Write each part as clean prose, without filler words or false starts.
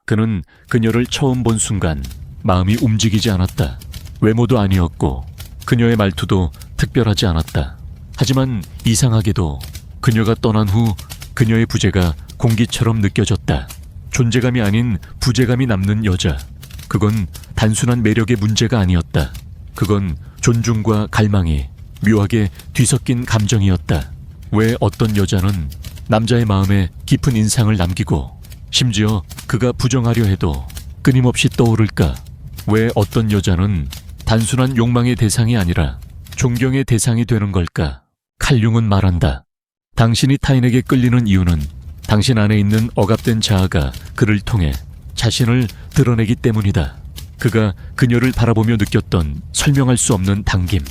그는 그녀를 처음 본 순간 마음이 움직이지 않았다. 외모도 아니었고 그녀의 말투도 특별하지 않았다. 하지만 이상하게도 그녀가 떠난 후 그녀의 부재가 공기처럼 느껴졌다. 존재감이 아닌 부재감이 남는 여자. 그건 단순한 매력의 문제가 아니었다. 그건 존중과 갈망이 묘하게 뒤섞인 감정이었다. 왜 어떤 여자는 남자의 마음에 깊은 인상을 남기고 심지어 그가 부정하려 해도 끊임없이 떠오를까? 왜 어떤 여자는 단순한 욕망의 대상이 아니라 존경의 대상이 되는 걸까? 칼융은 말한다. 당신이 타인에게 끌리는 이유는 당신 안에 있는 억압된 자아가 그를 통해 자신을 드러내기 때문이다. 그가 그녀를 바라보며 느꼈던 설명할 수 없는 당김.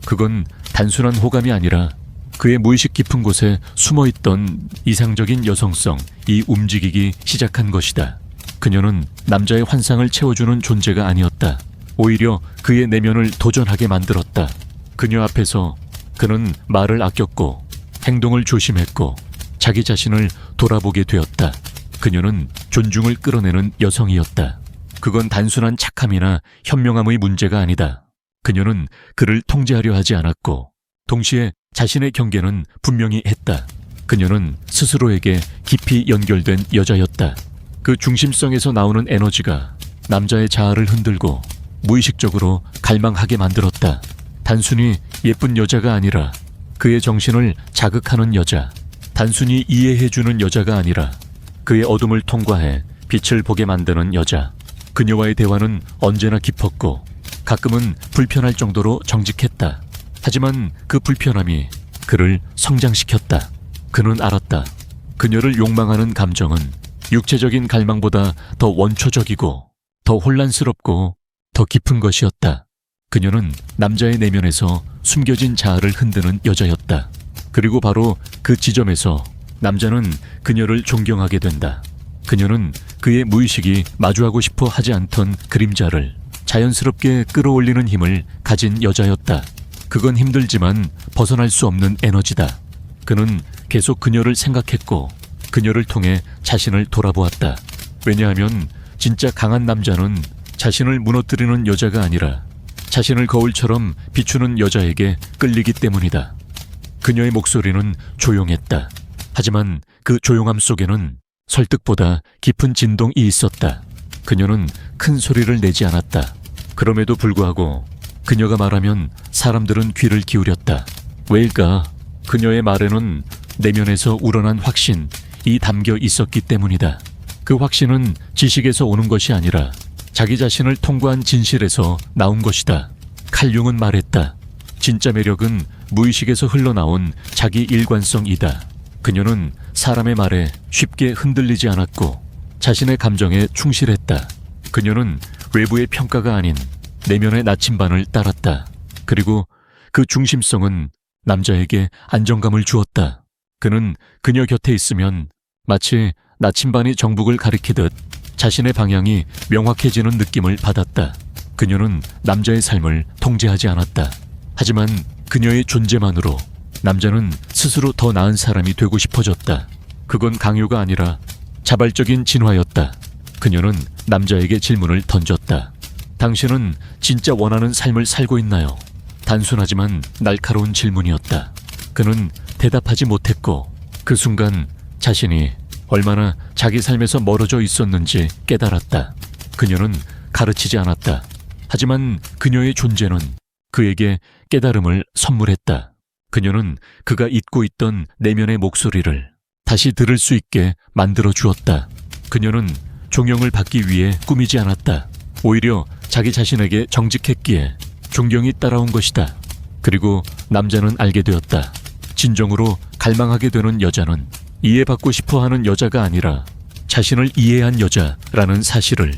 그건 단순한 호감이 아니라 그의 무의식 깊은 곳에 숨어있던 이상적인 여성성이 움직이기 시작한 것이다. 그녀는 남자의 환상을 채워주는 존재가 아니었다. 오히려 그의 내면을 도전하게 만들었다. 그녀 앞에서 그는 말을 아꼈고 행동을 조심했고 자기 자신을 돌아보게 되었다. 그녀는 존중을 끌어내는 여성이었다. 그건 단순한 착함이나 현명함의 문제가 아니다. 그녀는 그를 통제하려 하지 않았고 동시에 자신의 경계는 분명히 했다. 그녀는 스스로에게 깊이 연결된 여자였다. 그 중심성에서 나오는 에너지가 남자의 자아를 흔들고 무의식적으로 갈망하게 만들었다. 단순히 예쁜 여자가 아니라 그의 정신을 자극하는 여자. 단순히 이해해주는 여자가 아니라 그의 어둠을 통과해 빛을 보게 만드는 여자. 그녀와의 대화는 언제나 깊었고 가끔은 불편할 정도로 정직했다. 하지만 그 불편함이 그를 성장시켰다. 그는 알았다. 그녀를 욕망하는 감정은 육체적인 갈망보다 더 원초적이고 더 혼란스럽고 더 깊은 것이었다. 그녀는 남자의 내면에서 숨겨진 자아를 흔드는 여자였다. 그리고 바로 그 지점에서 남자는 그녀를 존경하게 된다. 그녀는 그의 무의식이 마주하고 싶어 하지 않던 그림자를 자연스럽게 끌어올리는 힘을 가진 여자였다. 그건 힘들지만 벗어날 수 없는 에너지다. 그는 계속 그녀를 생각했고 그녀를 통해 자신을 돌아보았다. 왜냐하면 진짜 강한 남자는 자신을 무너뜨리는 여자가 아니라 자신을 거울처럼 비추는 여자에게 끌리기 때문이다. 그녀의 목소리는 조용했다. 하지만 그 조용함 속에는 설득보다 깊은 진동이 있었다. 그녀는 큰 소리를 내지 않았다. 그럼에도 불구하고 그녀가 말하면 사람들은 귀를 기울였다. 왜일까? 그녀의 말에는 내면에서 우러난 확신이 담겨 있었기 때문이다. 그 확신은 지식에서 오는 것이 아니라 자기 자신을 통과한 진실에서 나온 것이다. 칼융은 말했다. 진짜 매력은 무의식에서 흘러나온 자기 일관성이다. 그녀는 사람의 말에 쉽게 흔들리지 않았고 자신의 감정에 충실했다. 그녀는 외부의 평가가 아닌 내면의 나침반을 따랐다. 그리고 그 중심성은 남자에게 안정감을 주었다. 그는 그녀 곁에 있으면 마치 나침반이 정북을 가리키듯 자신의 방향이 명확해지는 느낌을 받았다. 그녀는 남자의 삶을 통제하지 않았다. 하지만 그녀의 존재만으로 남자는 스스로 더 나은 사람이 되고 싶어졌다. 그건 강요가 아니라 자발적인 진화였다. 그녀는 남자에게 질문을 던졌다. 당신은 진짜 원하는 삶을 살고 있나요? 단순하지만 날카로운 질문이었다. 그는 대답하지 못했고 그 순간 자신이 얼마나 자기 삶에서 멀어져 있었는지 깨달았다. 그녀는 가르치지 않았다. 하지만 그녀의 존재는 그에게 깨달음을 선물했다. 그녀는 그가 잊고 있던 내면의 목소리를 다시 들을 수 있게 만들어 주었다. 그녀는 존경을 받기 위해 꾸미지 않았다. 오히려 자기 자신에게 정직했기에 존경이 따라온 것이다. 그리고 남자는 알게 되었다. 진정으로 갈망하게 되는 여자는 이해받고 싶어하는 여자가 아니라 자신을 이해한 여자라는 사실을.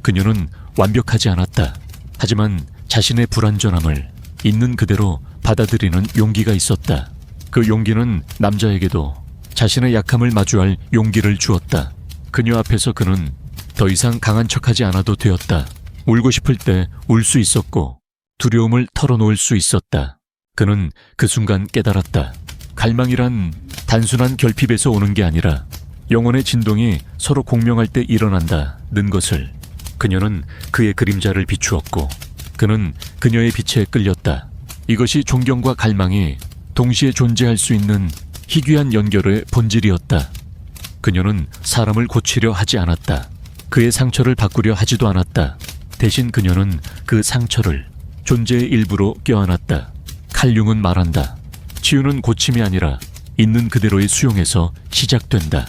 그녀는 완벽하지 않았다. 하지만 자신의 불완전함을 있는 그대로 받아들이는 용기가 있었다. 그 용기는 남자에게도 자신의 약함을 마주할 용기를 주었다. 그녀 앞에서 그는 더 이상 강한 척하지 않아도 되었다. 울고 싶을 때 울 수 있었고 두려움을 털어놓을 수 있었다. 그는 그 순간 깨달았다. 갈망이란 단순한 결핍에서 오는 게 아니라 영혼의 진동이 서로 공명할 때 일어난다는 것을. 그녀는 그의 그림자를 비추었고 그는 그녀의 빛에 끌렸다. 이것이 존경과 갈망이 동시에 존재할 수 있는 희귀한 연결의 본질이었다. 그녀는 사람을 고치려 하지 않았다. 그의 상처를 바꾸려 하지도 않았다. 대신 그녀는 그 상처를 존재의 일부로 껴안았다. 칼융은 말한다. 치유는 고침이 아니라 있는 그대로의 수용에서 시작된다.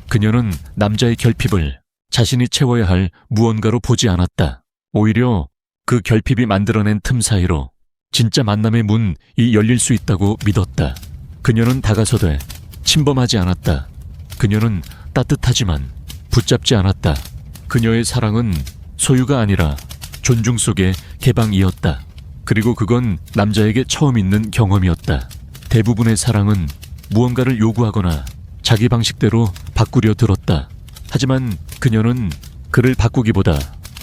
그녀는 남자의 결핍을 자신이 채워야 할 무언가로 보지 않았다. 오히려 그 결핍이 만들어낸 틈 사이로 진짜 만남의 문이 열릴 수 있다고 믿었다. 그녀는 다가서되 침범하지 않았다. 그녀는 따뜻하지만 붙잡지 않았다. 그녀의 사랑은 소유가 아니라 존중 속의 개방이었다. 그리고 그건 남자에게 처음 있는 경험이었다. 대부분의 사랑은 무언가를 요구하거나 자기 방식대로 바꾸려 들었다. 하지만 그녀는 그를 바꾸기보다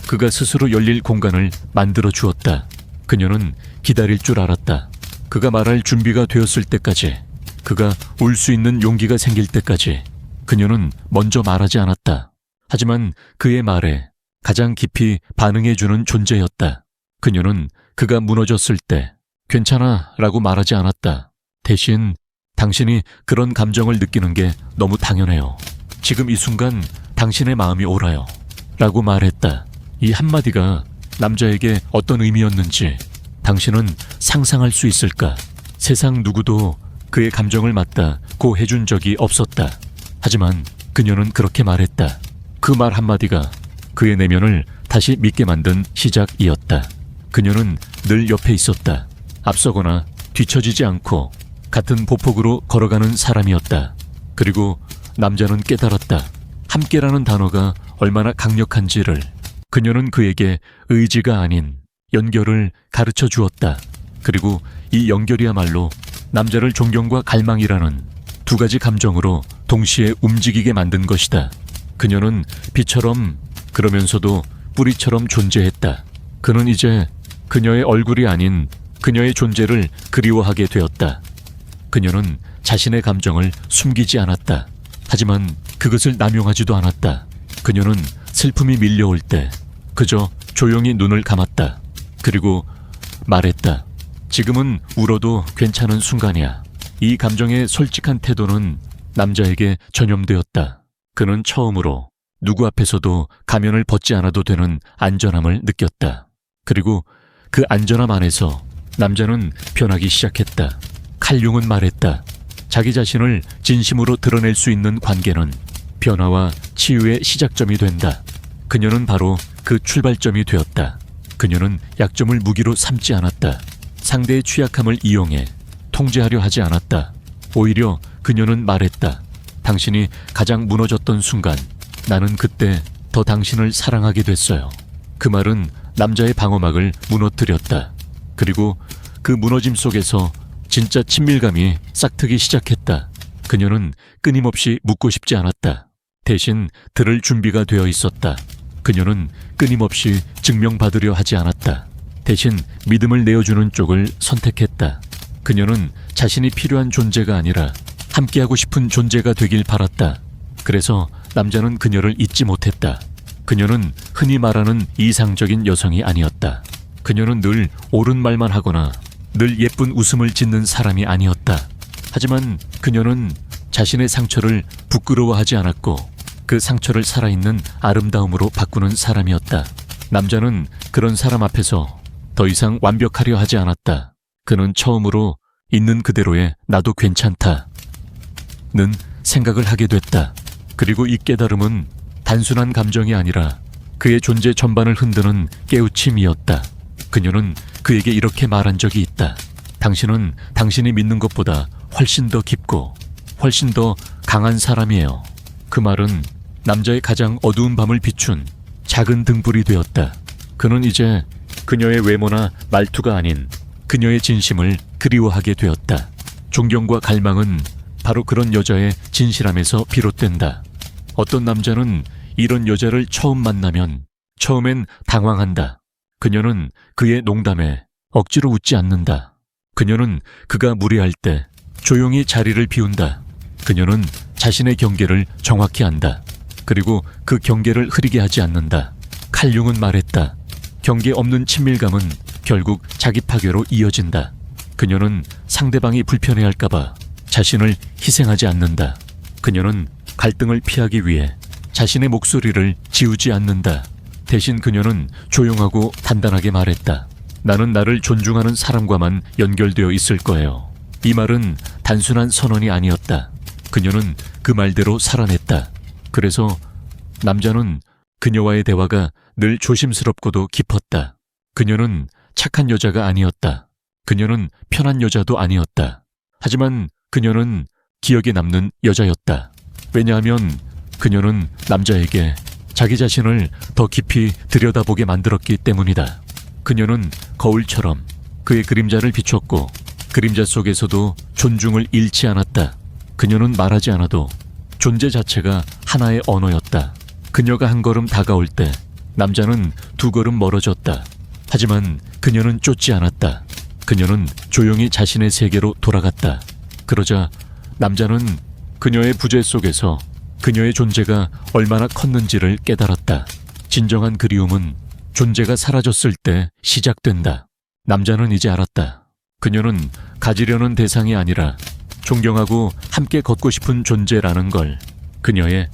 그가 스스로 열릴 공간을 만들어 주었다. 그녀는 기다릴 줄 알았다. 그가 말할 준비가 되었을 때까지, 그가 울 수 있는 용기가 생길 때까지 그녀는 먼저 말하지 않았다. 하지만 그의 말에 가장 깊이 반응해주는 존재였다. 그녀는 그가 무너졌을 때 괜찮아 라고 말하지 않았다. 대신 당신이 그런 감정을 느끼는 게 너무 당연해요. 지금 이 순간 당신의 마음이 옳아요 라고 말했다. 이 한마디가 남자에게 어떤 의미였는지 당신은 상상할 수 있을까? 세상 누구도 그의 감정을 맞다고 해준 적이 없었다. 하지만 그녀는 그렇게 말했다. 그 말 한마디가 그의 내면을 다시 믿게 만든 시작이었다. 그녀는 늘 옆에 있었다. 앞서거나 뒤처지지 않고 같은 보폭으로 걸어가는 사람이었다. 그리고 남자는 깨달았다. 함께라는 단어가 얼마나 강력한지를. 그녀는 그에게 의지가 아닌 연결을 가르쳐 주었다. 그리고 이 연결이야말로 남자를 존경과 갈망이라는 두 가지 감정으로 동시에 움직이게 만든 것이다. 그녀는 빛처럼 그러면서도 뿌리처럼 존재했다. 그는 이제 그녀의 얼굴이 아닌 그녀의 존재를 그리워하게 되었다. 그녀는 자신의 감정을 숨기지 않았다. 하지만 그것을 남용하지도 않았다. 그녀는 슬픔이 밀려올 때 그저 조용히 눈을 감았다. 그리고 말했다. 지금은 울어도 괜찮은 순간이야. 이 감정의 솔직한 태도는 남자에게 전염되었다. 그는 처음으로 누구 앞에서도 가면을 벗지 않아도 되는 안전함을 느꼈다. 그리고 그 안전함 안에서 남자는 변하기 시작했다. 칼융은 말했다. 자기 자신을 진심으로 드러낼 수 있는 관계는 변화와 치유의 시작점이 된다. 그녀는 바로 그 출발점이 되었다. 그녀는 약점을 무기로 삼지 않았다. 상대의 취약함을 이용해 통제하려 하지 않았다. 오히려 그녀는 말했다. 당신이 가장 무너졌던 순간 나는 그때 더 당신을 사랑하게 됐어요. 그 말은 남자의 방어막을 무너뜨렸다. 그리고 그 무너짐 속에서 진짜 친밀감이 싹트기 시작했다. 그녀는 끊임없이 묻고 싶지 않았다. 대신 들을 준비가 되어 있었다. 그녀는 끊임없이 증명받으려 하지 않았다. 대신 믿음을 내어주는 쪽을 선택했다. 그녀는 자신이 필요한 존재가 아니라 함께하고 싶은 존재가 되길 바랐다. 그래서 남자는 그녀를 잊지 못했다. 그녀는 흔히 말하는 이상적인 여성이 아니었다. 그녀는 늘 옳은 말만 하거나 늘 예쁜 웃음을 짓는 사람이 아니었다. 하지만 그녀는 자신의 상처를 부끄러워하지 않았고 그 상처를 살아있는 아름다움으로 바꾸는 사람이었다. 남자는 그런 사람 앞에서 더 이상 완벽하려 하지 않았다. 그는 처음으로 있는 그대로의 나도 괜찮다는 생각을 하게 됐다. 그리고 이 깨달음은 단순한 감정이 아니라 그의 존재 전반을 흔드는 깨우침이었다. 그녀는 그에게 이렇게 말한 적이 있다. 당신은 당신이 믿는 것보다 훨씬 더 깊고 훨씬 더 강한 사람이에요. 그 말은 남자의 가장 어두운 밤을 비춘 작은 등불이 되었다. 그는 이제 그녀의 외모나 말투가 아닌 그녀의 진심을 그리워하게 되었다. 존경과 갈망은 바로 그런 여자의 진실함에서 비롯된다. 어떤 남자는 이런 여자를 처음 만나면 처음엔 당황한다. 그녀는 그의 농담에 억지로 웃지 않는다. 그녀는 그가 무례할 때 조용히 자리를 비운다. 그녀는 자신의 경계를 정확히 안다. 그리고 그 경계를 흐리게 하지 않는다. 칼융은 말했다. 경계 없는 친밀감은 결국 자기 파괴로 이어진다. 그녀는 상대방이 불편해할까봐 자신을 희생하지 않는다. 그녀는 갈등을 피하기 위해 자신의 목소리를 지우지 않는다. 대신 그녀는 조용하고 단단하게 말했다. 나는 나를 존중하는 사람과만 연결되어 있을 거예요. 이 말은 단순한 선언이 아니었다. 그녀는 그 말대로 살아냈다. 그래서 남자는 그녀와의 대화가 늘 조심스럽고도 깊었다. 그녀는 착한 여자가 아니었다. 그녀는 편한 여자도 아니었다. 하지만 그녀는 기억에 남는 여자였다. 왜냐하면 그녀는 남자에게 자기 자신을 더 깊이 들여다보게 만들었기 때문이다. 그녀는 거울처럼 그의 그림자를 비췄고 그림자 속에서도 존중을 잃지 않았다. 그녀는 말하지 않아도 존재 자체가 하나의 언어였다. 그녀가 한 걸음 다가올 때 남자는 두 걸음 멀어졌다. 하지만 그녀는 쫓지 않았다. 그녀는 조용히 자신의 세계로 돌아갔다. 그러자 남자는 그녀의 부재 속에서 그녀의 존재가 얼마나 컸는지를 깨달았다. 진정한 그리움은 존재가 사라졌을 때 시작된다. 남자는 이제 알았다. 그녀는 가지려는 대상이 아니라 존경하고 함께 걷고 싶은 존재라는 걸. 그녀의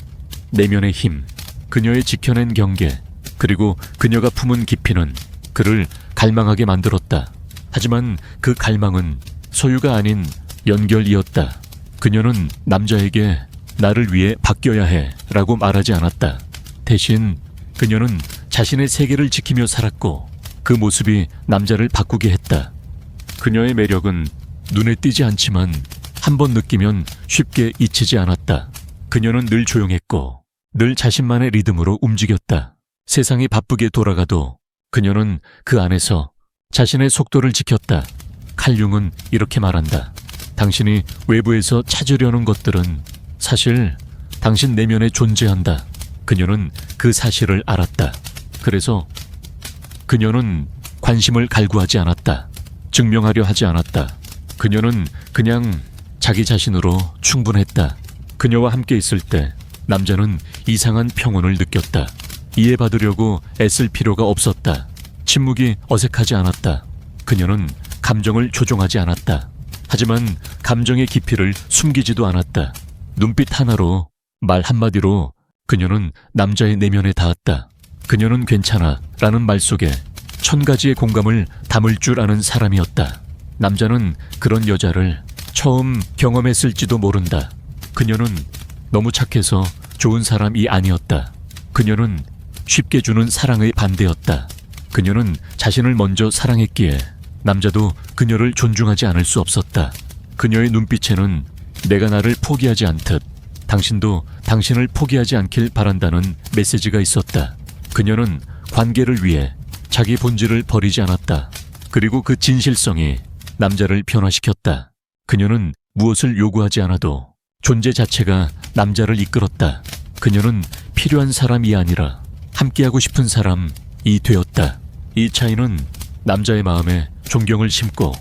내면의 힘, 그녀의 지켜낸 경계, 그리고 그녀가 품은 깊이는 그를 갈망하게 만들었다. 하지만 그 갈망은 소유가 아닌 연결이었다. 그녀는 남자에게 나를 위해 바뀌어야 해 라고 말하지 않았다. 대신 그녀는 자신의 세계를 지키며 살았고 그 모습이 남자를 바꾸게 했다. 그녀의 매력은 눈에 띄지 않지만 한 번 느끼면 쉽게 잊히지 않았다. 그녀는 늘 조용했고 늘 자신만의 리듬으로 움직였다. 세상이 바쁘게 돌아가도 그녀는 그 안에서 자신의 속도를 지켰다. 칼융은 이렇게 말한다. 당신이 외부에서 찾으려는 것들은 사실 당신 내면에 존재한다. 그녀는 그 사실을 알았다. 그래서 그녀는 관심을 갈구하지 않았다. 증명하려 하지 않았다. 그녀는 그냥 자기 자신으로 충분했다. 그녀와 함께 있을 때 남자는 이상한 평온을 느꼈다. 이해받으려고 애쓸 필요가 없었다. 침묵이 어색하지 않았다. 그녀는 감정을 조종하지 않았다. 하지만 감정의 깊이를 숨기지도 않았다. 눈빛 하나로, 말 한마디로 그녀는 남자의 내면에 닿았다. 그녀는 괜찮아 라는 말 속에 1000가지의 공감을 담을 줄 아는 사람이었다. 남자는 그런 여자를 처음 경험했을지도 모른다. 그녀는 너무 착해서 좋은 사람이 아니었다. 그녀는 쉽게 주는 사랑의 반대였다. 그녀는 자신을 먼저 사랑했기에 남자도 그녀를 존중하지 않을 수 없었다. 그녀의 눈빛에는 내가 나를 포기하지 않듯 당신도 당신을 포기하지 않길 바란다는 메시지가 있었다. 그녀는 관계를 위해 자기 본질을 버리지 않았다. 그리고 그 진실성이 남자를 변화시켰다. 그녀는 무엇을 요구하지 않아도 존재 자체가 남자를 이끌었다. 그녀는 필요한 사람이 아니라 함께하고 싶은 사람이 되었다. 이 차이는 남자의 마음에 존경을 심고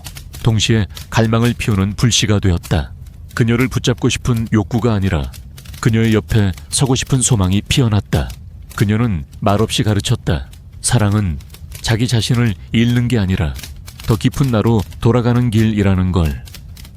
동시에 갈망을 피우는 불씨가 되었다. 그녀를 붙잡고 싶은 욕구가 아니라 그녀의 옆에 서고 싶은 소망이 피어났다. 그녀는 말없이 가르쳤다. 사랑은 자기 자신을 잃는 게 아니라 더 깊은 나로 돌아가는 길이라는 걸.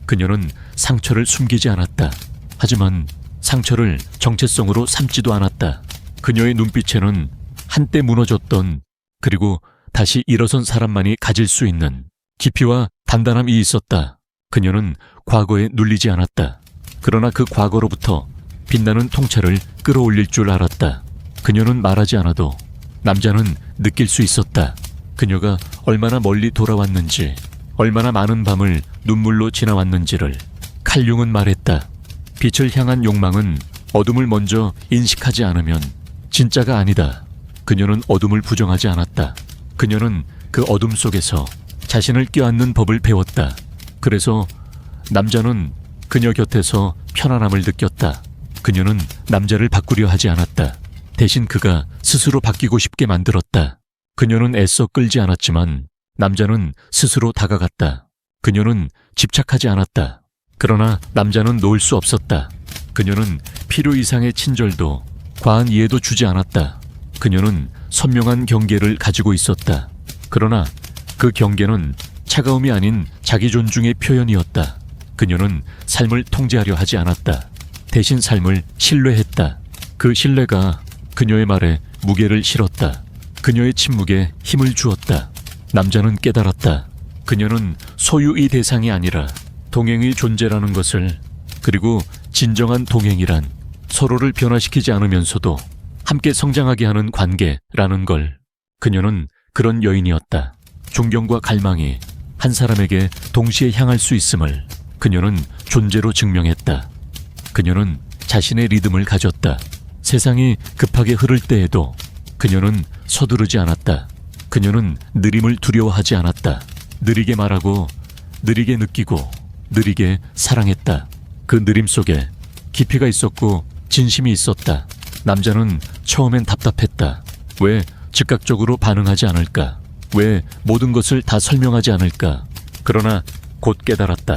그녀는 상처를 숨기지 않았다. 하지만 상처를 정체성으로 삼지도 않았다. 그녀의 눈빛에는 한때 무너졌던 그리고 다시 일어선 사람만이 가질 수 있는 깊이와 단단함이 있었다. 그녀는 과거에 눌리지 않았다. 그러나 그 과거로부터 빛나는 통찰을 끌어올릴 줄 알았다. 그녀는 말하지 않아도 남자는 느낄 수 있었다. 그녀가 얼마나 멀리 돌아왔는지, 얼마나 많은 밤을 눈물로 지나왔는지를. 칼융은 말했다. 빛을 향한 욕망은 어둠을 먼저 인식하지 않으면 진짜가 아니다. 그녀는 어둠을 부정하지 않았다. 그녀는 그 어둠 속에서 자신을 껴안는 법을 배웠다. 그래서 남자는 그녀 곁에서 편안함을 느꼈다. 그녀는 남자를 바꾸려 하지 않았다. 대신 그가 스스로 바뀌고 싶게 만들었다. 그녀는 애써 끌지 않았지만 남자는 스스로 다가갔다. 그녀는 집착하지 않았다. 그러나 남자는 놓을 수 없었다. 그녀는 필요 이상의 친절도 과한 이해도 주지 않았다. 그녀는 선명한 경계를 가지고 있었다. 그러나 그 경계는 차가움이 아닌 자기 존중의 표현이었다. 그녀는 삶을 통제하려 하지 않았다. 대신 삶을 신뢰했다. 그 신뢰가 그녀의 말에 무게를 실었다. 그녀의 침묵에 힘을 주었다. 남자는 깨달았다. 그녀는 소유의 대상이 아니라 동행의 존재라는 것을, 그리고 진정한 동행이란 서로를 변화시키지 않으면서도 함께 성장하게 하는 관계라는 걸. 그녀는 그런 여인이었다. 존경과 갈망이 한 사람에게 동시에 향할 수 있음을 그녀는 존재로 증명했다. 그녀는 자신의 리듬을 가졌다. 세상이 급하게 흐를 때에도 그녀는 서두르지 않았다. 그녀는 느림을 두려워하지 않았다. 느리게 말하고, 느리게 느끼고, 느리게 사랑했다. 그 느림 속에 깊이가 있었고 진심이 있었다. 남자는 처음엔 답답했다. 왜 즉각적으로 반응하지 않을까? 왜 모든 것을 다 설명하지 않을까? 그러나 곧 깨달았다.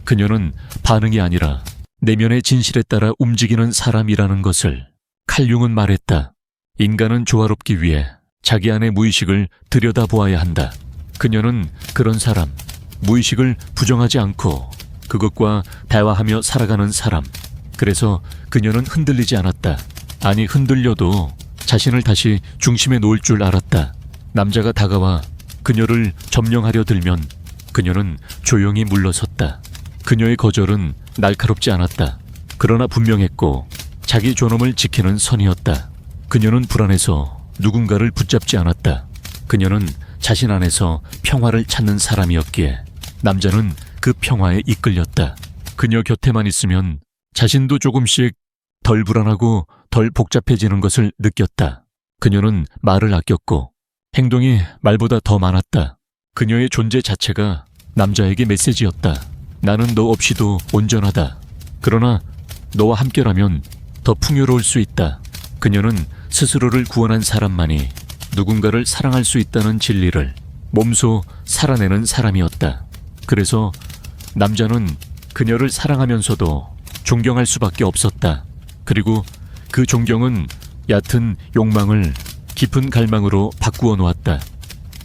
그녀는 반응이 아니라 내면의 진실에 따라 움직이는 사람이라는 것을. 칼융은 말했다. 인간은 조화롭기 위해 자기 안의 무의식을 들여다보아야 한다. 그녀는 그런 사람, 무의식을 부정하지 않고 그것과 대화하며 살아가는 사람. 그래서 그녀는 흔들리지 않았다. 아니, 흔들려도 자신을 다시 중심에 놓을 줄 알았다. 남자가 다가와 그녀를 점령하려 들면 그녀는 조용히 물러섰다. 그녀의 거절은 날카롭지 않았다. 그러나 분명했고 자기 존엄을 지키는 선이었다. 그녀는 불안해서 누군가를 붙잡지 않았다. 그녀는 자신 안에서 평화를 찾는 사람이었기에 남자는 그 평화에 이끌렸다. 그녀 곁에만 있으면 자신도 조금씩 덜 불안하고 덜 복잡해지는 것을 느꼈다. 그녀는 말을 아꼈고 행동이 말보다 더 많았다. 그녀의 존재 자체가 남자에게 메시지였다. 나는 너 없이도 온전하다. 그러나 너와 함께라면 더 풍요로울 수 있다. 그녀는 스스로를 구원한 사람만이 누군가를 사랑할 수 있다는 진리를 몸소 살아내는 사람이었다. 그래서 남자는 그녀를 사랑하면서도 존경할 수밖에 없었다. 그리고 그 존경은 얕은 욕망을 깊은 갈망으로 바꾸어 놓았다.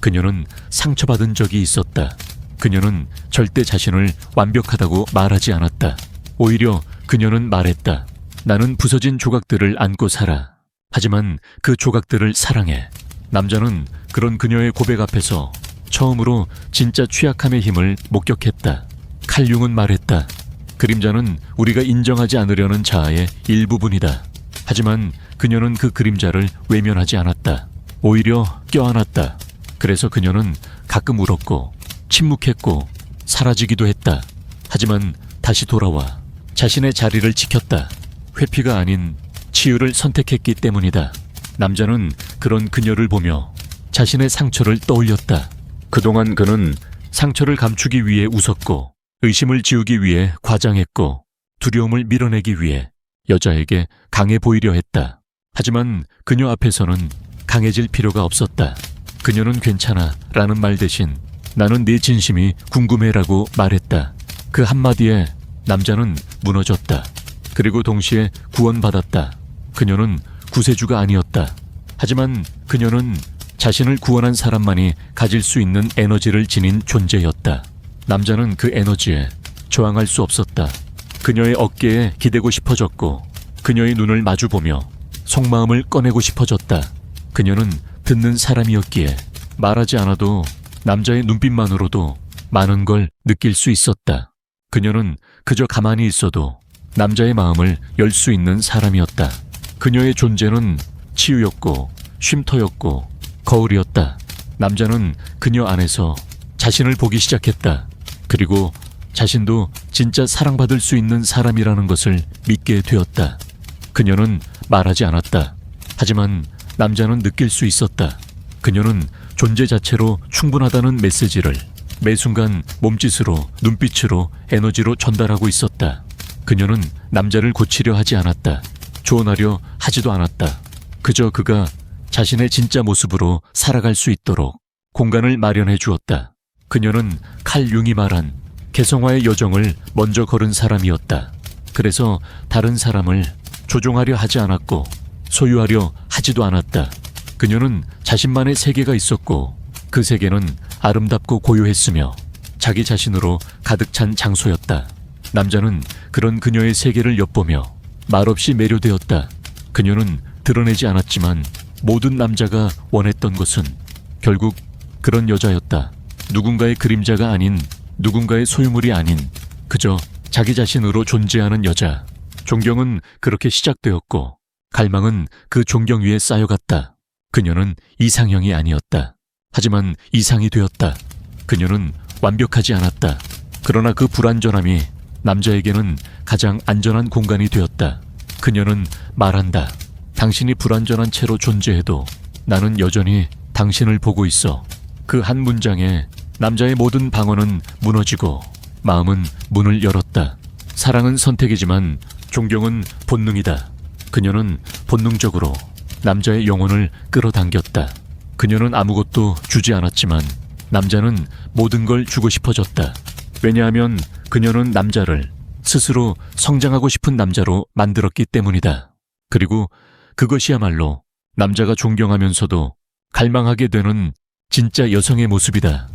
그녀는 상처받은 적이 있었다. 그녀는 절대 자신을 완벽하다고 말하지 않았다. 오히려 그녀는 말했다. 나는 부서진 조각들을 안고 살아. 하지만 그 조각들을 사랑해. 남자는 그런 그녀의 고백 앞에서 처음으로 진짜 취약함의 힘을 목격했다. 칼융은 말했다. 그림자는 우리가 인정하지 않으려는 자아의 일부분이다. 하지만 그녀는 그 그림자를 외면하지 않았다. 오히려 껴안았다. 그래서 그녀는 가끔 울었고 침묵했고 사라지기도 했다. 하지만 다시 돌아와 자신의 자리를 지켰다. 회피가 아닌 치유를 선택했기 때문이다. 남자는 그런 그녀를 보며 자신의 상처를 떠올렸다. 그동안 그는 상처를 감추기 위해 웃었고 의심을 지우기 위해 과장했고 두려움을 밀어내기 위해 여자에게 강해 보이려 했다. 하지만 그녀 앞에서는 강해질 필요가 없었다. 그녀는 괜찮아 라는 말 대신 나는 네 진심이 궁금해 라고 말했다. 그 한마디에 남자는 무너졌다. 그리고 동시에 구원받았다. 그녀는 구세주가 아니었다. 하지만 그녀는 자신을 구원한 사람만이 가질 수 있는 에너지를 지닌 존재였다. 남자는 그 에너지에 저항할 수 없었다. 그녀의 어깨에 기대고 싶어졌고 그녀의 눈을 마주보며 속마음을 꺼내고 싶어졌다. 그녀는 듣는 사람이었기에 말하지 않아도 남자의 눈빛만으로도 많은 걸 느낄 수 있었다. 그녀는 그저 가만히 있어도 남자의 마음을 열 수 있는 사람이었다. 그녀의 존재는 치유였고 쉼터였고 거울이었다. 남자는 그녀 안에서 자신을 보기 시작했다. 그리고 자신도 진짜 사랑받을 수 있는 사람이라는 것을 믿게 되었다. 그녀는 말하지 않았다. 하지만 남자는 느낄 수 있었다. 그녀는 존재 자체로 충분하다는 메시지를 매 순간 몸짓으로, 눈빛으로, 에너지로 전달하고 있었다. 그녀는 남자를 고치려 하지 않았다. 조언하려 하지도 않았다. 그저 그가 자신의 진짜 모습으로 살아갈 수 있도록 공간을 마련해 주었다. 그녀는 칼 융이 말한 개성화의 여정을 먼저 걸은 사람이었다. 그래서 다른 사람을 조종하려 하지 않았고 소유하려 하지도 않았다. 그녀는 자신만의 세계가 있었고 그 세계는 아름답고 고요했으며 자기 자신으로 가득 찬 장소였다. 남자는 그런 그녀의 세계를 엿보며 말없이 매료되었다. 그녀는 드러내지 않았지만 모든 남자가 원했던 것은 결국 그런 여자였다. 누군가의 그림자가 아닌, 누군가의 소유물이 아닌 그저 자기 자신으로 존재하는 여자. 존경은 그렇게 시작되었고 갈망은 그 존경 위에 쌓여갔다. 그녀는 이상형이 아니었다. 하지만 이상이 되었다. 그녀는 완벽하지 않았다. 그러나 그 불완전함이 남자에게는 가장 안전한 공간이 되었다. 그녀는 말한다. 당신이 불완전한 채로 존재해도 나는 여전히 당신을 보고 있어. 그 한 문장에 남자의 모든 방어는 무너지고 마음은 문을 열었다. 사랑은 선택이지만 존경은 본능이다. 그녀는 본능적으로 남자의 영혼을 끌어당겼다. 그녀는 아무것도 주지 않았지만 남자는 모든 걸 주고 싶어졌다. 왜냐하면 그녀는 남자를 스스로 성장하고 싶은 남자로 만들었기 때문이다. 그리고 그것이야말로 남자가 존경하면서도 갈망하게 되는 진짜 여성의 모습이다.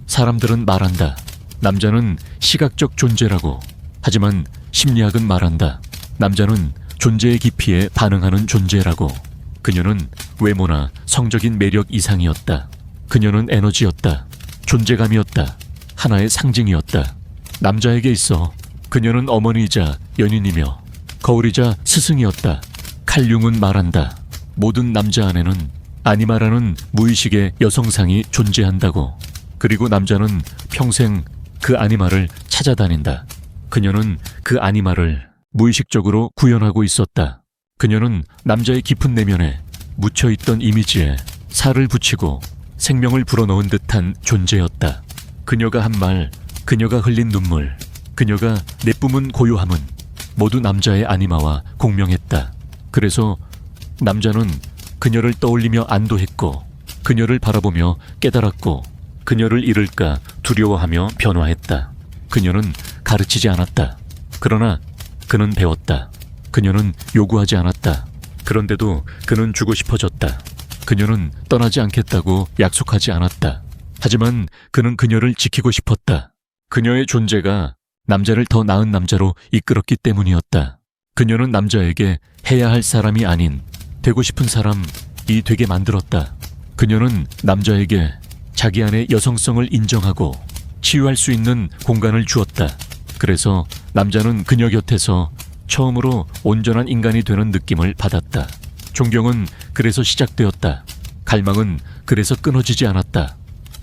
사람들은 말한다. 남자는 시각적 존재라고. 하지만 심리학은 말한다. 남자는 존재의 깊이에 반응하는 존재라고. 그녀는 외모나 성적인 매력 이상이었다. 그녀는 에너지였다. 존재감이었다. 하나의 상징이었다. 남자에게 있어 그녀는 어머니이자 연인이며 거울이자 스승이었다. 칼융은 말한다. 모든 남자 안에는 아니마라는 무의식의 여성상이 존재한다고. 그리고 남자는 평생 그 아니마를 찾아다닌다. 그녀는 그 아니마를 무의식적으로 구현하고 있었다. 그녀는 남자의 깊은 내면에 묻혀있던 이미지에 살을 붙이고 생명을 불어넣은 듯한 존재였다. 그녀가 한 말, 그녀가 흘린 눈물, 그녀가 내뿜은 고요함은 모두 남자의 아니마와 공명했다. 그래서 남자는 그녀를 떠올리며 안도했고 그녀를 바라보며 깨달았고 그녀를 잃을까 두려워하며 변화했다. 그녀는 가르치지 않았다. 그러나 그는 배웠다. 그녀는 요구하지 않았다. 그런데도 그는 주고 싶어졌다. 그녀는 떠나지 않겠다고 약속하지 않았다. 하지만 그는 그녀를 지키고 싶었다. 그녀의 존재가 남자를 더 나은 남자로 이끌었기 때문이었다. 그녀는 남자에게 해야 할 사람이 아닌 되고 싶은 사람이 되게 만들었다. 그녀는 남자에게 자기 안의 여성성을 인정하고 치유할 수 있는 공간을 주었다. 그래서 남자는 그녀 곁에서 처음으로 온전한 인간이 되는 느낌을 받았다. 존경은 그래서 시작되었다. 갈망은 그래서 끊어지지 않았다.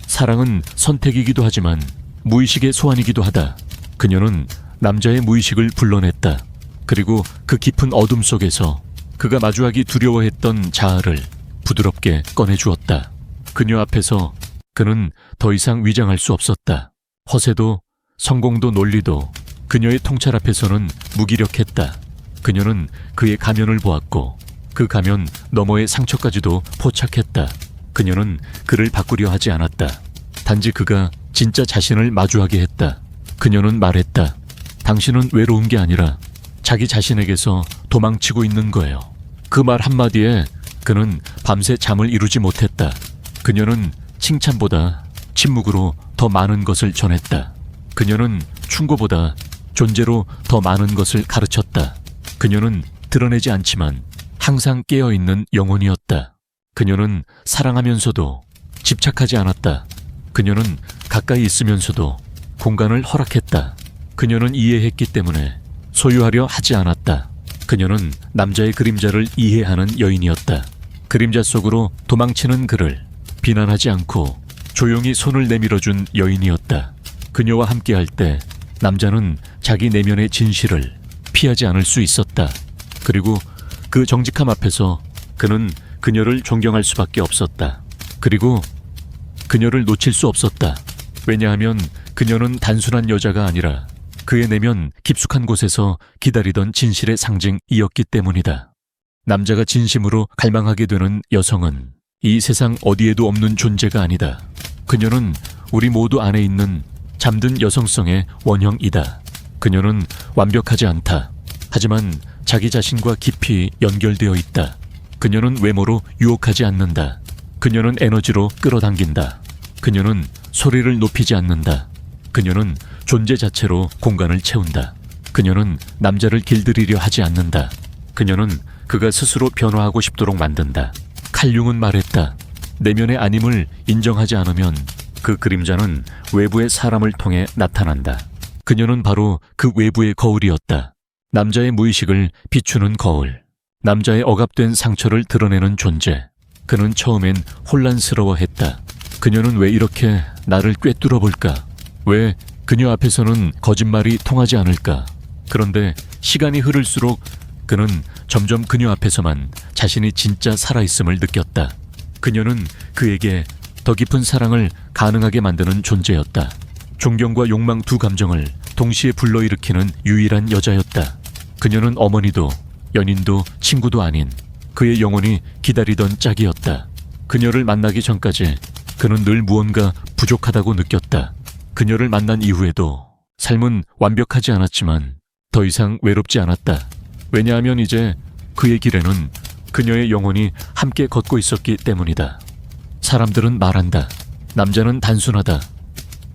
사랑은 선택이기도 하지만 무의식의 소환이기도 하다. 그녀는 남자의 무의식을 불러냈다. 그리고 그 깊은 어둠 속에서 그가 마주하기 두려워했던 자아를 부드럽게 꺼내주었다. 그녀 앞에서 그는 더 이상 위장할 수 없었다. 허세도 성공도 논리도 그녀의 통찰 앞에서는 무기력했다. 그녀는 그의 가면을 보았고 그 가면 너머의 상처까지도 포착했다. 그녀는 그를 바꾸려 하지 않았다. 단지 그가 진짜 자신을 마주하게 했다. 그녀는 말했다. 당신은 외로운 게 아니라 자기 자신에게서 도망치고 있는 거예요. 그 말 한마디에 그는 밤새 잠을 이루지 못했다. 그녀는 칭찬보다 침묵으로 더 많은 것을 전했다. 그녀는 충고보다 존재로 더 많은 것을 가르쳤다. 그녀는 드러내지 않지만 항상 깨어있는 영혼이었다. 그녀는 사랑하면서도 집착하지 않았다. 그녀는 가까이 있으면서도 공간을 허락했다. 그녀는 이해했기 때문에 소유하려 하지 않았다. 그녀는 남자의 그림자를 이해하는 여인이었다. 그림자 속으로 도망치는 그를 비난하지 않고 조용히 손을 내밀어준 여인이었다. 그녀와 함께할 때 남자는 자기 내면의 진실을 피하지 않을 수 있었다. 그리고 그 정직함 앞에서 그는 그녀를 존경할 수밖에 없었다. 그리고 그녀를 놓칠 수 없었다. 왜냐하면 그녀는 단순한 여자가 아니라 그의 내면 깊숙한 곳에서 기다리던 진실의 상징이었기 때문이다. 남자가 진심으로 갈망하게 되는 여성은 이 세상 어디에도 없는 존재가 아니다. 그녀는 우리 모두 안에 있는 잠든 여성성의 원형이다. 그녀는 완벽하지 않다. 하지만 자기 자신과 깊이 연결되어 있다. 그녀는 외모로 유혹하지 않는다. 그녀는 에너지로 끌어당긴다. 그녀는 소리를 높이지 않는다. 그녀는 존재 자체로 공간을 채운다. 그녀는 남자를 길들이려 하지 않는다. 그녀는 그가 스스로 변화하고 싶도록 만든다. 칼융은 말했다. 내면의 아님을 인정하지 않으면 그 그림자는 외부의 사람을 통해 나타난다. 그녀는 바로 그 외부의 거울이었다. 남자의 무의식을 비추는 거울. 남자의 억압된 상처를 드러내는 존재. 그는 처음엔 혼란스러워했다. 그녀는 왜 이렇게 나를 꿰뚫어 볼까? 왜 그녀 앞에서는 거짓말이 통하지 않을까? 그런데 시간이 흐를수록 그는 점점 그녀 앞에서만 자신이 진짜 살아있음을 느꼈다. 그녀는 그에게 더 깊은 사랑을 가능하게 만드는 존재였다. 존경과 욕망 두 감정을 동시에 불러일으키는 유일한 여자였다. 그녀는 어머니도 연인도 친구도 아닌 그의 영혼이 기다리던 짝이었다. 그녀를 만나기 전까지 그는 늘 무언가 부족하다고 느꼈다. 그녀를 만난 이후에도 삶은 완벽하지 않았지만 더 이상 외롭지 않았다. 왜냐하면 이제 그의 길에는 그녀의 영혼이 함께 걷고 있었기 때문이다. 사람들은 말한다. 남자는 단순하다.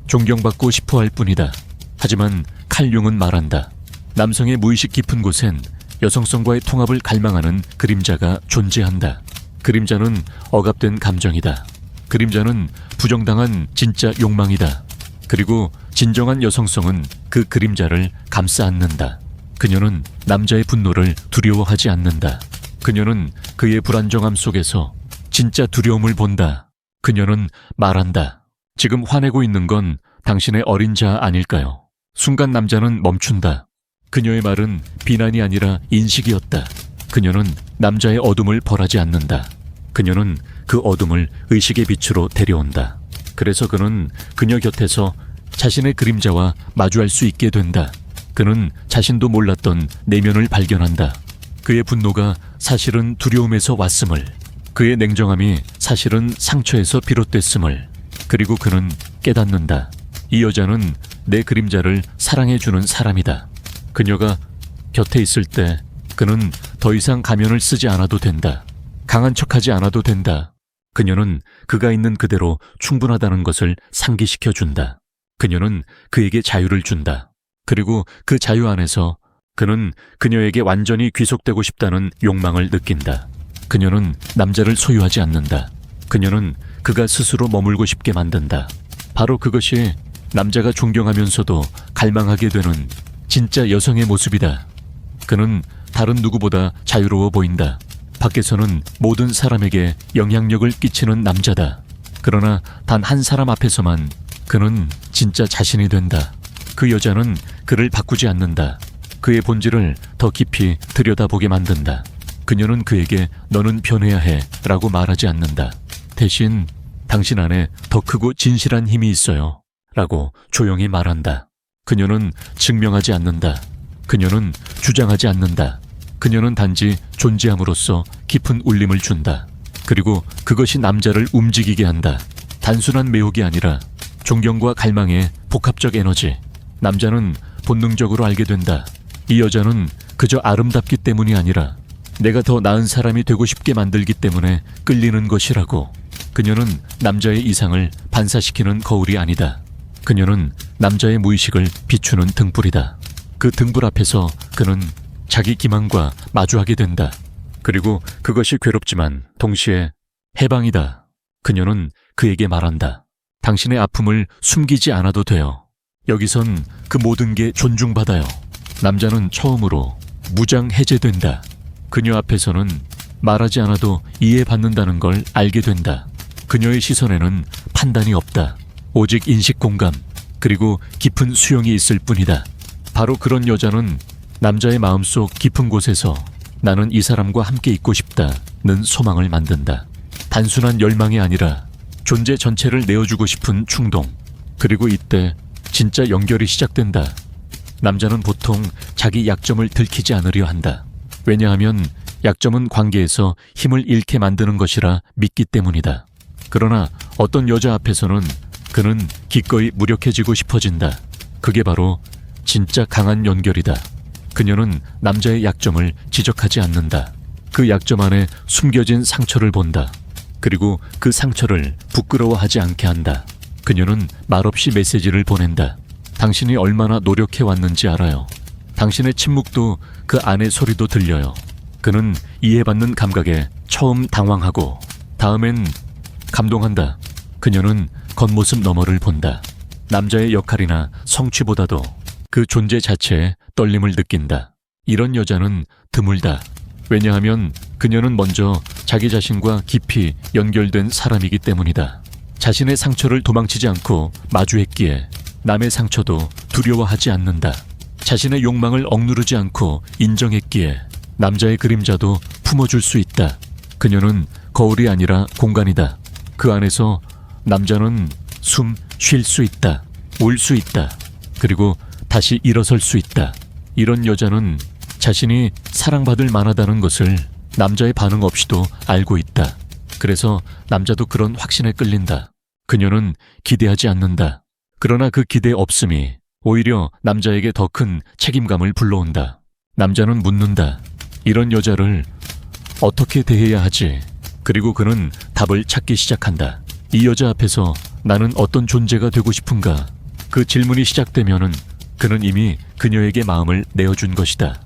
존경받고 싶어 할 뿐이다. 하지만 칼융은 말한다. 남성의 무의식 깊은 곳엔 여성성과의 통합을 갈망하는 그림자가 존재한다. 그림자는 억압된 감정이다. 그림자는 부정당한 진짜 욕망이다. 그리고 진정한 여성성은 그 그림자를 감싸 안는다. 그녀는 남자의 분노를 두려워하지 않는다. 그녀는 그의 불안정함 속에서 진짜 두려움을 본다. 그녀는 말한다. 지금 화내고 있는 건 당신의 어린 자 아닐까요? 순간 남자는 멈춘다. 그녀의 말은 비난이 아니라 인식이었다. 그녀는 남자의 어둠을 벌하지 않는다. 그녀는 그 어둠을 의식의 빛으로 데려온다. 그래서 그는 그녀 곁에서 자신의 그림자와 마주할 수 있게 된다. 그는 자신도 몰랐던 내면을 발견한다. 그의 분노가 사실은 두려움에서 왔음을, 그의 냉정함이 사실은 상처에서 비롯됐음을, 그리고 그는 깨닫는다. 이 여자는 내 그림자를 사랑해주는 사람이다. 그녀가 곁에 있을 때 그는 더 이상 가면을 쓰지 않아도 된다. 강한 척하지 않아도 된다. 그녀는 그가 있는 그대로 충분하다는 것을 상기시켜준다. 그녀는 그에게 자유를 준다. 그리고 그 자유 안에서 그는 그녀에게 완전히 귀속되고 싶다는 욕망을 느낀다. 그녀는 남자를 소유하지 않는다. 그녀는 그가 스스로 머물고 싶게 만든다. 바로 그것이 남자가 존경하면서도 갈망하게 되는 진짜 여성의 모습이다. 그는 다른 누구보다 자유로워 보인다. 밖에서는 모든 사람에게 영향력을 끼치는 남자다. 그러나 단 한 사람 앞에서만 그는 진짜 자신이 된다. 그 여자는 그를 바꾸지 않는다. 그의 본질을 더 깊이 들여다보게 만든다. 그녀는 그에게 너는 변해야 해 라고 말하지 않는다. 대신 당신 안에 더 크고 진실한 힘이 있어요 라고 조용히 말한다. 그녀는 증명하지 않는다. 그녀는 주장하지 않는다. 그녀는 단지 존재함으로써 깊은 울림을 준다. 그리고 그것이 남자를 움직이게 한다. 단순한 매혹이 아니라 존경과 갈망의 복합적 에너지. 남자는 본능적으로 알게 된다. 이 여자는 그저 아름답기 때문이 아니라 내가 더 나은 사람이 되고 싶게 만들기 때문에 끌리는 것이라고. 그녀는 남자의 이상을 반사시키는 거울이 아니다. 그녀는 남자의 무의식을 비추는 등불이다. 그 등불 앞에서 그는 자기 기만과 마주하게 된다. 그리고 그것이 괴롭지만 동시에 해방이다. 그녀는 그에게 말한다. 당신의 아픔을 숨기지 않아도 돼요. 여기선 그 모든 게 존중받아요. 남자는 처음으로 무장 해제된다. 그녀 앞에서는 말하지 않아도 이해받는다는 걸 알게 된다. 그녀의 시선에는 판단이 없다. 오직 인식 공감, 그리고 깊은 수용이 있을 뿐이다. 바로 그런 여자는 남자의 마음속 깊은 곳에서 나는 이 사람과 함께 있고 싶다는 소망을 만든다. 단순한 열망이 아니라 존재 전체를 내어주고 싶은 충동. 그리고 이때 진짜 연결이 시작된다. 남자는 보통 자기 약점을 들키지 않으려 한다. 왜냐하면 약점은 관계에서 힘을 잃게 만드는 것이라 믿기 때문이다. 그러나 어떤 여자 앞에서는 그는 기꺼이 무력해지고 싶어진다. 그게 바로 진짜 강한 연결이다. 그녀는 남자의 약점을 지적하지 않는다. 그 약점 안에 숨겨진 상처를 본다. 그리고 그 상처를 부끄러워하지 않게 한다. 그녀는 말없이 메시지를 보낸다. 당신이 얼마나 노력해왔는지 알아요. 당신의 침묵도 그 안의 소리도 들려요. 그는 이해받는 감각에 처음 당황하고 다음엔 감동한다. 그녀는 겉모습 너머를 본다. 남자의 역할이나 성취보다도 그 존재 자체에 떨림을 느낀다. 이런 여자는 드물다. 왜냐하면 그녀는 먼저 자기 자신과 깊이 연결된 사람이기 때문이다. 자신의 상처를 도망치지 않고 마주했기에 남의 상처도 두려워하지 않는다. 자신의 욕망을 억누르지 않고 인정했기에 남자의 그림자도 품어줄 수 있다. 그녀는 거울이 아니라 공간이다. 그 안에서 남자는 숨 쉴 수 있다. 울 수 있다. 그리고 다시 일어설 수 있다. 이런 여자는 자신이 사랑받을 만하다는 것을 남자의 반응 없이도 알고 있다. 그래서 남자도 그런 확신에 끌린다. 그녀는 기대하지 않는다. 그러나 그 기대 없음이 오히려 남자에게 더 큰 책임감을 불러온다. 남자는 묻는다. 이런 여자를 어떻게 대해야 하지? 그리고 그는 답을 찾기 시작한다. 이 여자 앞에서 나는 어떤 존재가 되고 싶은가? 그 질문이 시작되면은 그는 이미 그녀에게 마음을 내어준 것이다.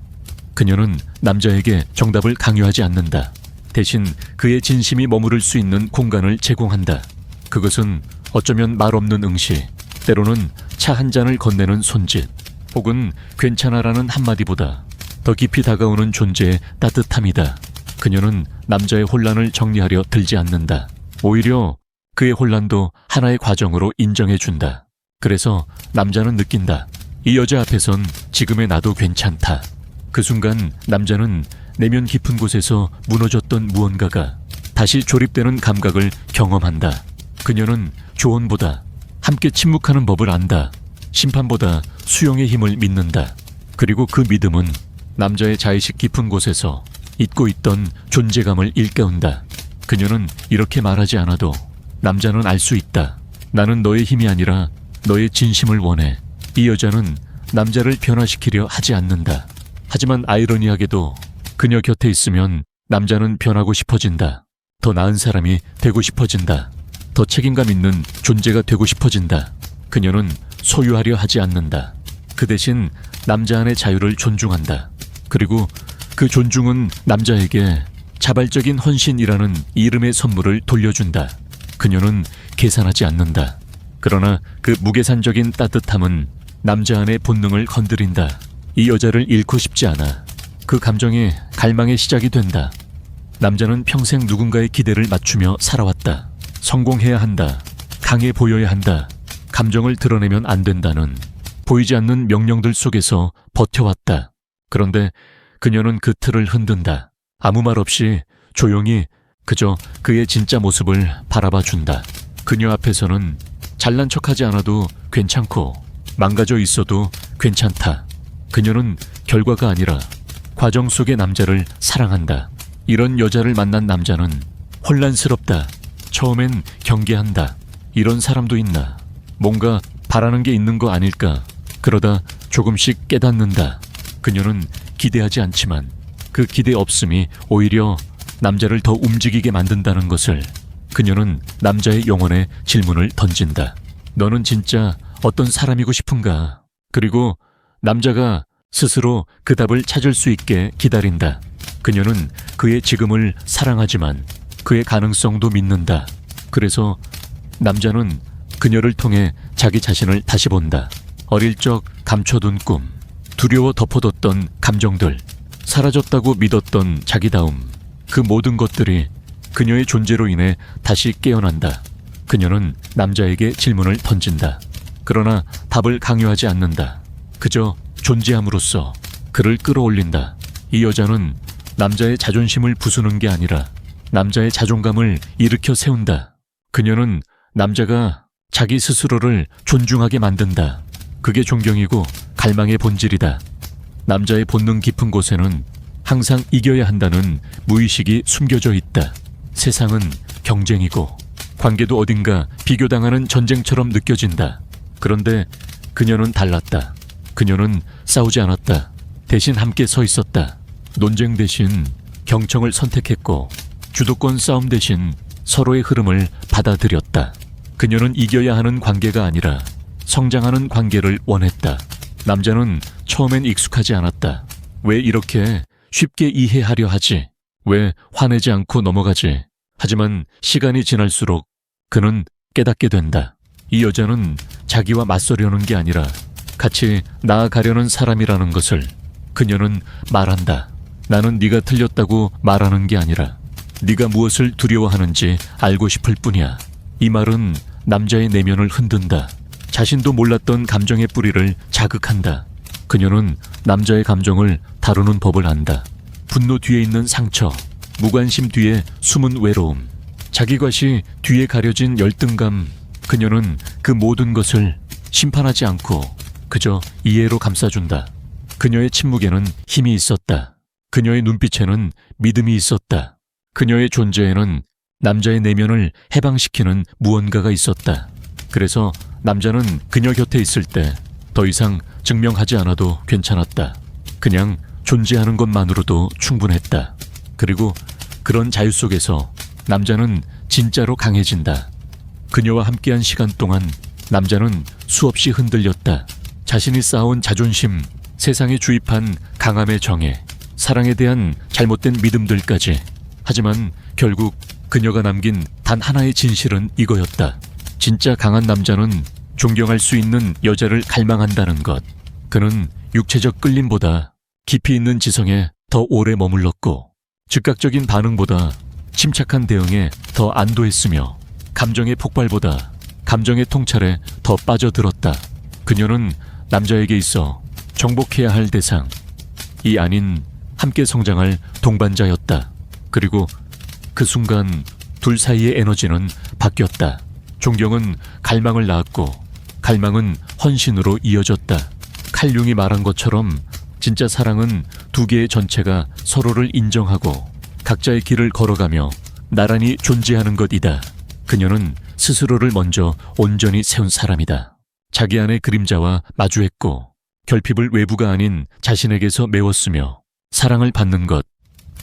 그녀는 남자에게 정답을 강요하지 않는다. 대신 그의 진심이 머무를 수 있는 공간을 제공한다. 그것은 어쩌면 말 없는 응시, 때로는 차 한 잔을 건네는 손짓, 혹은 괜찮아라는 한마디보다 더 깊이 다가오는 존재의 따뜻함이다. 그녀는 남자의 혼란을 정리하려 들지 않는다. 오히려 그의 혼란도 하나의 과정으로 인정해준다. 그래서 남자는 느낀다. 이 여자 앞에선 지금의 나도 괜찮다. 그 순간 남자는 내면 깊은 곳에서 무너졌던 무언가가 다시 조립되는 감각을 경험한다. 그녀는 조언보다 함께 침묵하는 법을 안다. 심판보다 수용의 힘을 믿는다. 그리고 그 믿음은 남자의 자의식 깊은 곳에서 잊고 있던 존재감을 일깨운다. 그녀는 이렇게 말하지 않아도 남자는 알 수 있다. 나는 너의 힘이 아니라 너의 진심을 원해. 이 여자는 남자를 변화시키려 하지 않는다. 하지만 아이러니하게도 그녀 곁에 있으면 남자는 변하고 싶어진다. 더 나은 사람이 되고 싶어진다. 더 책임감 있는 존재가 되고 싶어진다. 그녀는 소유하려 하지 않는다. 그 대신 남자 안의 자유를 존중한다. 그리고 그 존중은 남자에게 자발적인 헌신이라는 이름의 선물을 돌려준다. 그녀는 계산하지 않는다. 그러나 그 무계산적인 따뜻함은 남자 안의 본능을 건드린다. 이 여자를 잃고 싶지 않아. 그 감정이 갈망의 시작이 된다. 남자는 평생 누군가의 기대를 맞추며 살아왔다. 성공해야 한다. 강해 보여야 한다. 감정을 드러내면 안 된다는 보이지 않는 명령들 속에서 버텨왔다. 그런데 그녀는 그 틀을 흔든다. 아무 말 없이 조용히 그저 그의 진짜 모습을 바라봐 준다. 그녀 앞에서는 잘난 척하지 않아도 괜찮고 망가져 있어도 괜찮다. 그녀는 결과가 아니라 과정 속의 남자를 사랑한다. 이런 여자를 만난 남자는 혼란스럽다. 처음엔 경계한다. 이런 사람도 있나? 뭔가 바라는 게 있는 거 아닐까? 그러다 조금씩 깨닫는다. 그녀는 기대하지 않지만 그 기대 없음이 오히려 남자를 더 움직이게 만든다는 것을. 그녀는 남자의 영혼에 질문을 던진다. 너는 진짜 어떤 사람이고 싶은가? 그리고 남자가 스스로 그 답을 찾을 수 있게 기다린다. 그녀는 그의 지금을 사랑하지만 그의 가능성도 믿는다. 그래서 남자는 그녀를 통해 자기 자신을 다시 본다. 어릴 적 감춰둔 꿈, 두려워 덮어뒀던 감정들, 사라졌다고 믿었던 자기다움, 그 모든 것들이 그녀의 존재로 인해 다시 깨어난다. 그녀는 남자에게 질문을 던진다. 그러나 답을 강요하지 않는다. 그저 존재함으로써 그를 끌어올린다. 이 여자는 남자의 자존심을 부수는 게 아니라 남자의 자존감을 일으켜 세운다. 그녀는 남자가 자기 스스로를 존중하게 만든다. 그게 존경이고 갈망의 본질이다. 남자의 본능 깊은 곳에는 항상 이겨야 한다는 무의식이 숨겨져 있다. 세상은 경쟁이고 관계도 어딘가 비교당하는 전쟁처럼 느껴진다. 그런데 그녀는 달랐다. 그녀는 싸우지 않았다. 대신 함께 서 있었다. 논쟁 대신 경청을 선택했고 주도권 싸움 대신 서로의 흐름을 받아들였다. 그녀는 이겨야 하는 관계가 아니라 성장하는 관계를 원했다. 남자는 처음엔 익숙하지 않았다. 왜 이렇게 쉽게 이해하려 하지? 왜 화내지 않고 넘어가지? 하지만 시간이 지날수록 그는 깨닫게 된다. 이 여자는 자기와 맞서려는 게 아니라 같이 나아가려는 사람이라는 것을. 그녀는 말한다. 나는 네가 틀렸다고 말하는 게 아니라 네가 무엇을 두려워하는지 알고 싶을 뿐이야. 이 말은 남자의 내면을 흔든다. 자신도 몰랐던 감정의 뿌리를 자극한다. 그녀는 남자의 감정을 다루는 법을 안다. 분노 뒤에 있는 상처, 무관심 뒤에 숨은 외로움, 자기과시 뒤에 가려진 열등감. 그녀는 그 모든 것을 심판하지 않고 그저 이해로 감싸준다. 그녀의 침묵에는 힘이 있었다. 그녀의 눈빛에는 믿음이 있었다. 그녀의 존재에는 남자의 내면을 해방시키는 무언가가 있었다. 그래서 남자는 그녀 곁에 있을 때 더 이상 증명하지 않아도 괜찮았다. 그냥 존재하는 것만으로도 충분했다. 그리고 그런 자유 속에서 남자는 진짜로 강해진다. 그녀와 함께한 시간 동안 남자는 수없이 흔들렸다. 자신이 쌓아온 자존심, 세상에 주입한 강함의 정에, 사랑에 대한 잘못된 믿음들까지. 하지만 결국 그녀가 남긴 단 하나의 진실은 이거였다. 진짜 강한 남자는 존경할 수 있는 여자를 갈망한다는 것. 그는 육체적 끌림보다 깊이 있는 지성에 더 오래 머물렀고 즉각적인 반응보다 침착한 대응에 더 안도했으며 감정의 폭발보다 감정의 통찰에 더 빠져들었다. 그녀는 남자에게 있어 정복해야 할 대상, 이 아닌 함께 성장할 동반자였다. 그리고 그 순간 둘 사이의 에너지는 바뀌었다. 존경은 갈망을 낳았고 갈망은 헌신으로 이어졌다. 칼융이 말한 것처럼 진짜 사랑은 두 개의 전체가 서로를 인정하고 각자의 길을 걸어가며 나란히 존재하는 것이다. 그녀는 스스로를 먼저 온전히 세운 사람이다. 자기 안의 그림자와 마주했고 결핍을 외부가 아닌 자신에게서 메웠으며 사랑을 받는 것,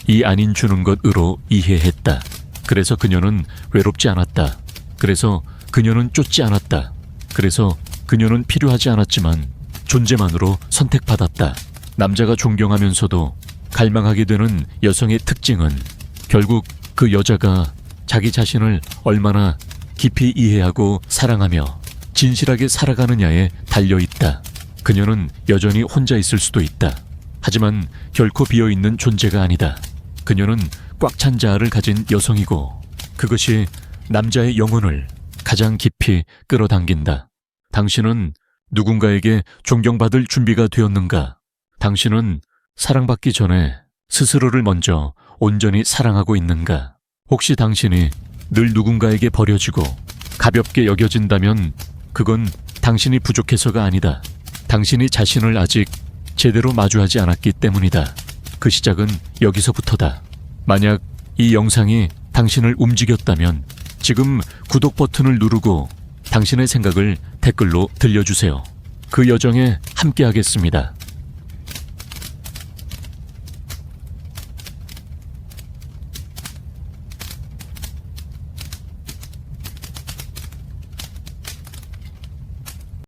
이 아닌 주는 것으로 이해했다. 그래서 그녀는 외롭지 않았다. 그래서 그녀는 쫓지 않았다. 그래서 그녀는 필요하지 않았지만 존재만으로 선택받았다. 남자가 존경하면서도 갈망하게 되는 여성의 특징은 결국 그 여자가 자기 자신을 얼마나 깊이 이해하고 사랑하며 진실하게 살아가느냐에 달려있다. 그녀는 여전히 혼자 있을 수도 있다. 하지만 결코 비어있는 존재가 아니다. 그녀는 꽉 찬 자아를 가진 여성이고 그것이 남자의 영혼을 가장 깊이 끌어당긴다. 당신은 누군가에게 존경받을 준비가 되었는가? 당신은 사랑받기 전에 스스로를 먼저 온전히 사랑하고 있는가? 혹시 당신이 늘 누군가에게 버려지고 가볍게 여겨진다면 그건 당신이 부족해서가 아니다. 당신이 자신을 아직 제대로 마주하지 않았기 때문이다. 그 시작은 여기서부터다. 만약 이 영상이 당신을 움직였다면 지금 구독 버튼을 누르고 당신의 생각을 댓글로 들려주세요. 그 여정에 함께하겠습니다.